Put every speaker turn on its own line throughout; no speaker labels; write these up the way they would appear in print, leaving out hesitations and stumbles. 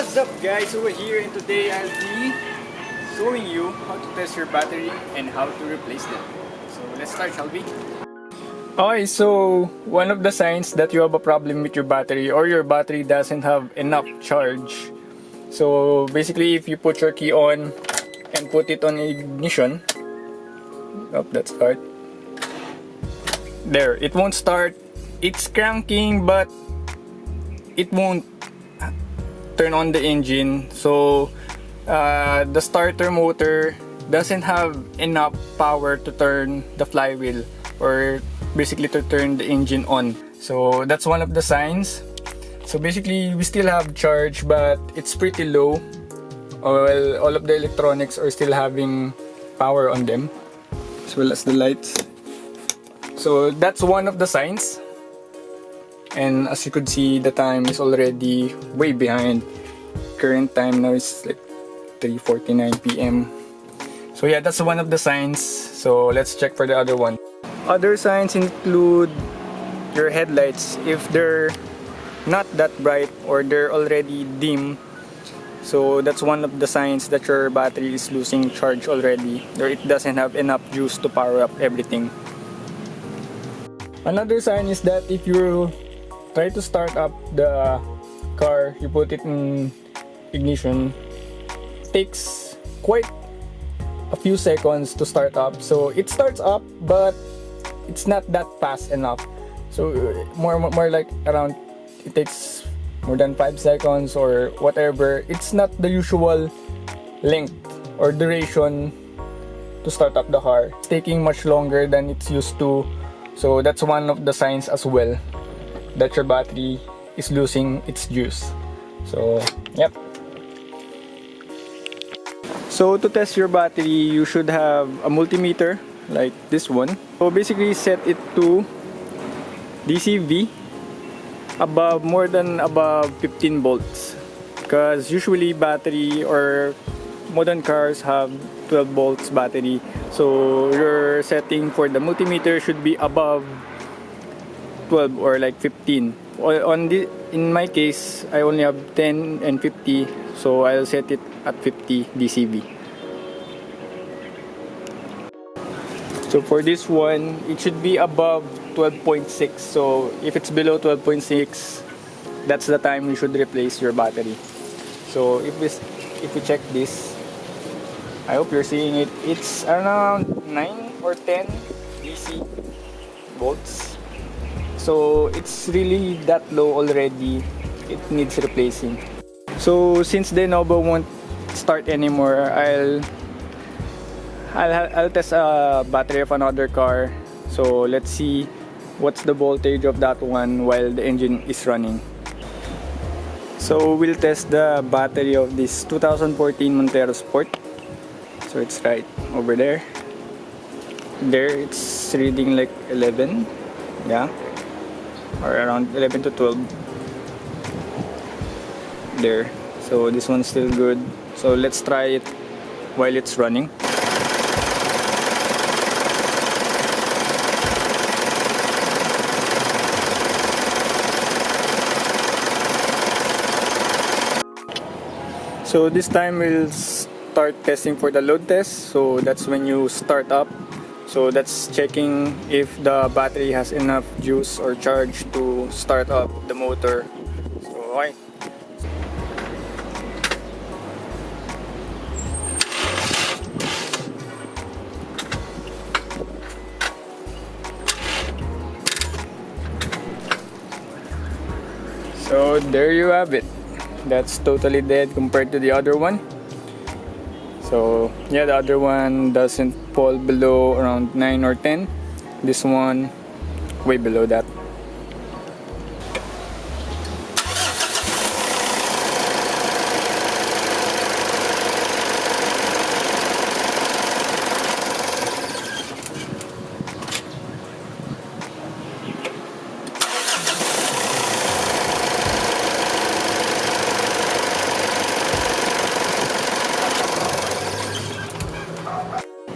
What's up guys, over here, and today I'll be showing you how to test your battery and how to replace them. So let's start, shall we? Okay, so one of the signs that you have a problem with your battery or your battery doesn't have enough charge. So basically, if you put your key on and put it on ignition, that's start. There, it won't start. It's cranking, but it won't turn on the engine. So the starter motor doesn't have enough power to turn the flywheel, or basically to turn the engine on. So that's one of the signs. So basically, we still have charge, but it's pretty low. Well, all of the electronics are still having power on them, as well as the lights. So that's one of the signs. And as you could see, the time is already way behind. Current time now is like 3:49 p.m. So yeah, that's one of the signs. So let's check for the other one. Other signs include your headlights. If they're not that bright or they're already dim, so that's one of the signs that your battery is losing charge already, or it doesn't have enough juice to power up everything. Another sign is that if you try to start up the car, you put it in ignition, it takes quite a few seconds to start up. So it starts up, but it's not that fast enough. So more like around, it takes more than 5 seconds or whatever. It's not the usual length or duration to start up the car. It's taking much longer than it's used to. So that's one of the signs as well that your battery is losing its juice. So yep. So to test your battery, you should have a multimeter like this one. So basically, set it to DCV more than above 15 volts, because usually battery or modern cars have 12 volts battery. So your setting for the multimeter should be above 12 or like 15. In my case, I only have 10 and 50, so I'll set it at 50 dCV. So for this one, it should be above 12.6. So if it's below 12.6, that's the time you should replace your battery. So if you check this, I hope you're seeing it. It's around 9 or 10 DC volts. So it's really that low already. It needs replacing. So since the Nova won't start anymore, I'll test a battery of another car. So let's see what's the voltage of that one while the engine is running. So we'll test the battery of this 2014 Montero Sport. So it's right over there. There it's reading like 11, yeah, or around 11 to 12 there. So this one's still good. So let's try it while it's running. So this time we'll start testing for the load test. So that's when you start up. So that's checking if the battery has enough juice or charge to start up the motor. So okay. So there you have it. That's totally dead compared to the other one. So yeah, the other one doesn't fall below around 9 or 10. This one way below that.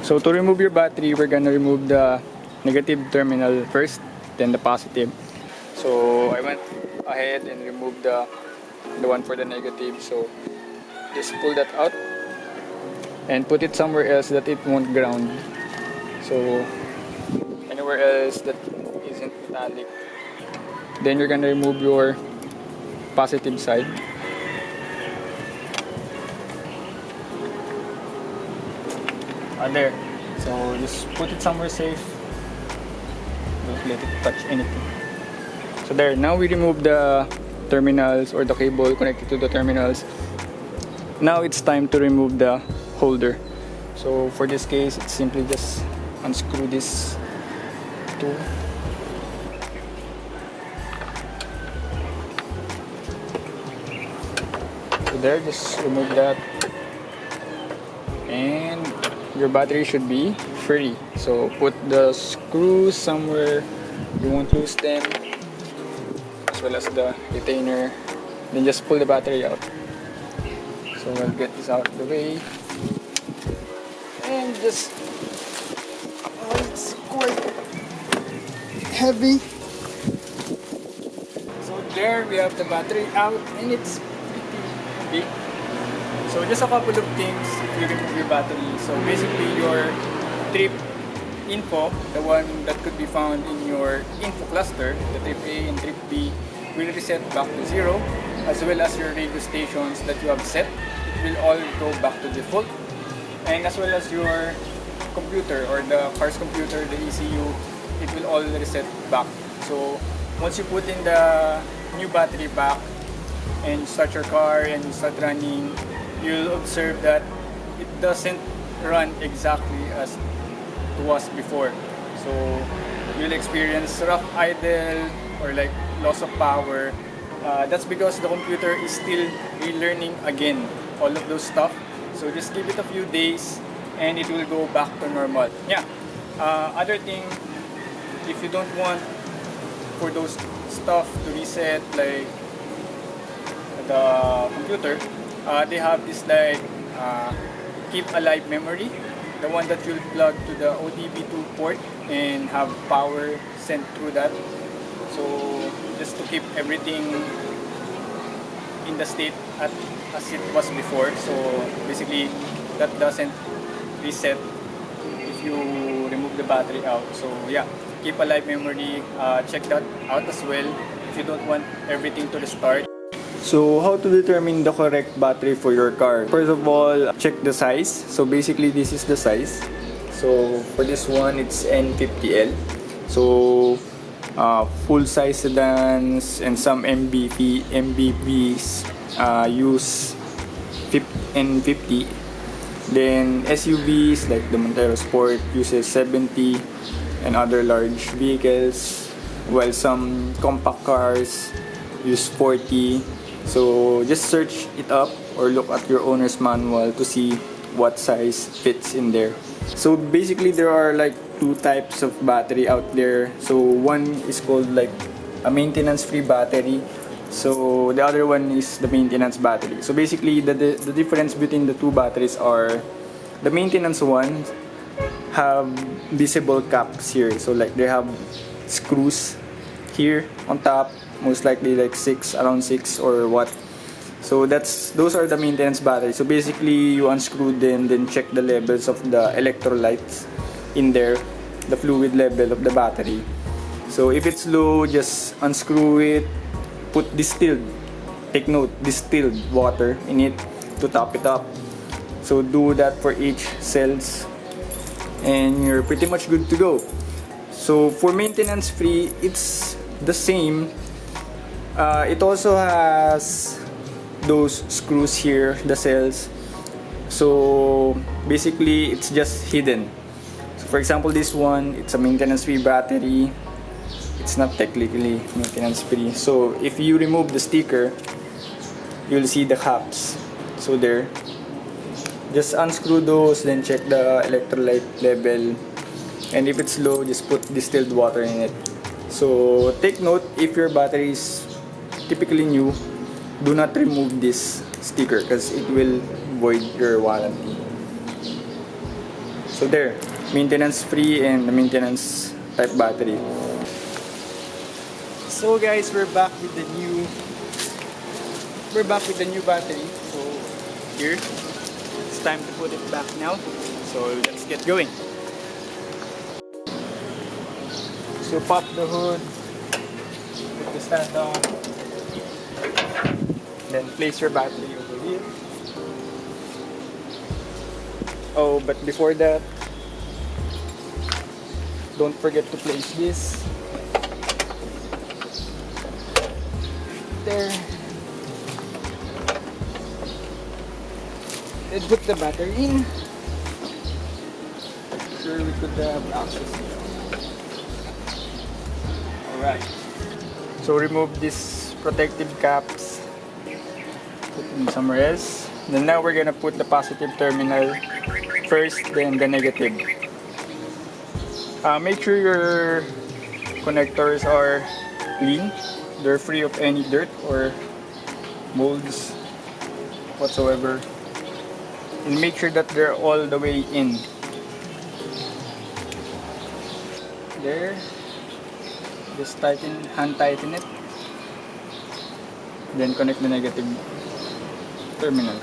So to remove your battery, we're gonna remove the negative terminal first, then the positive. So I went ahead and removed the the one for the negative. So just pull that out and put it somewhere else that it won't ground. So anywhere else that isn't metallic. Then you're gonna remove your positive side. There. So just put it somewhere safe. Don't let it touch anything. So there. Now we remove the terminals or the cable connected to the terminals. Now it's time to remove the holder. So for this case, it's simply just unscrew this tool. So there, just remove that, and your battery should be free. So put the screws somewhere you won't lose them, as well as the retainer. Then just pull the battery out. So I'll get this out of the way, and just it's quite heavy. So there we have the battery out, and it's pretty big. So just a couple of things if you remove your battery. So basically your trip info, the one that could be found in your info cluster, the trip A and trip B, will reset back to 0, as well as your radio stations that you have set. It will all go back to default, and as well as your computer or the car's computer, the ECU, it will all reset back. So once you put in the new battery back and you start your car and you start running, you'll observe that it doesn't run exactly as it was before. So you'll experience rough idle or like loss of power. That's because the computer is still relearning again all of those stuff. So just give it a few days and it will go back to normal. Yeah. Other thing, if you don't want for those stuff to reset, like the computer, they have this like keep alive memory, the one that you'll plug to the ODB2 port and have power sent through that. So just to keep everything in the state as it was before. So basically that doesn't reset if you remove the battery out. So yeah, keep alive memory, check that out as well if you don't want everything to restart. So how to determine the correct battery for your car? First of all, check the size. So basically this is the size. So for this one, it's N50L. So full size sedans and some MBVs use N50. Then SUVs like the Montero Sport uses 70 and other large vehicles, while some compact cars use 40. So just search it up or look at your owner's manual to see what size fits in there. So basically there are like two types of battery out there. So one is called like a maintenance-free battery. So the other one is the maintenance battery. So basically the difference between the two batteries are the maintenance ones have visible caps here. So like they have screws here on top, most likely like around 6 or what. So those are the maintenance batteries. So basically you unscrew them, then check the levels of the electrolytes in there, the fluid level of the battery. So if it's low, just unscrew it, put distilled, take note, distilled water in it to top it up. So do that for each cells and you're pretty much good to go. So for maintenance free, it's the same. It also has those screws here, the cells. So basically it's just hidden. So for example, this one, it's a maintenance free battery. It's not technically maintenance free. So if you remove the sticker, you'll see the caps. So there, just unscrew those, then check the electrolyte level, and if it's low, just put distilled water in it. So take note, if your battery is typically new, do not remove this sticker because it will void your warranty. So there, maintenance free and the maintenance type battery. So guys, we're back with the we're back with the new battery. So here, it's time to put it back now. So let's get going. So pop the hood, put the stand on, then place your battery over here. Oh, but before that, don't forget to place this there. Then put the battery in. Sure we could have access here. Alright. So remove these protective caps. Put them somewhere else. Then now we're gonna put the positive terminal first, then the negative. Make sure your connectors are clean. They're free of any dirt or molds whatsoever. And make sure that they're all the way in. There. Just hand tighten it. Then connect the negative terminal.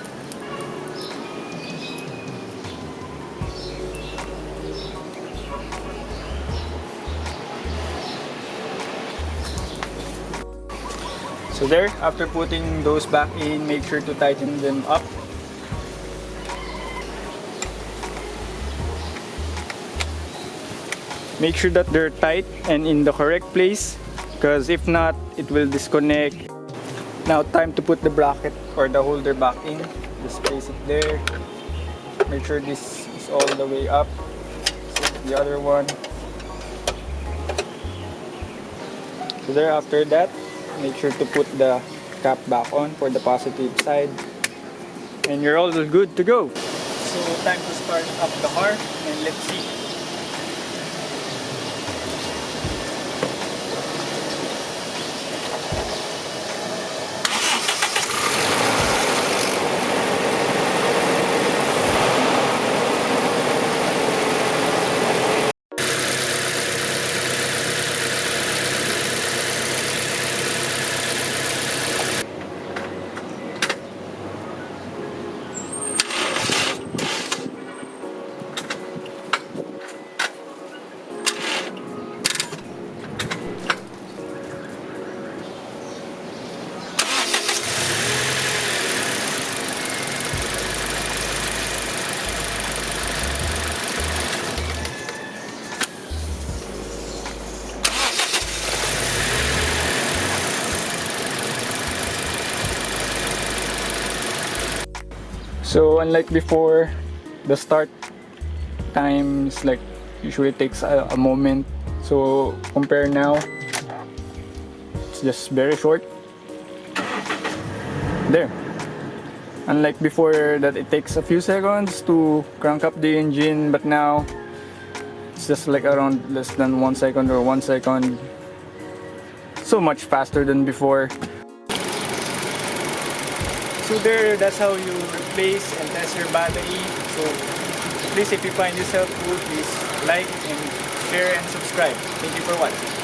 So there, after putting those back in, make sure to tighten them up. Make sure that they're tight and in the correct place, because if not, it will disconnect. Now time to put the bracket or the holder back in. Just place it there. Make sure this is all the way up. Set the other one. So there, after that, make sure to put the cap back on for the positive side. And you're all good to go. So time to start up the car and let's see. So unlike before, the start time is like usually takes a moment. So compare now, it's just very short. There. Unlike before that it takes a few seconds to crank up the engine, but now it's just like around less than 1 second or 1 second. So much faster than before. So there, that's how you replace and test your battery. So please, if you find this helpful, please like and share and subscribe. Thank you for watching.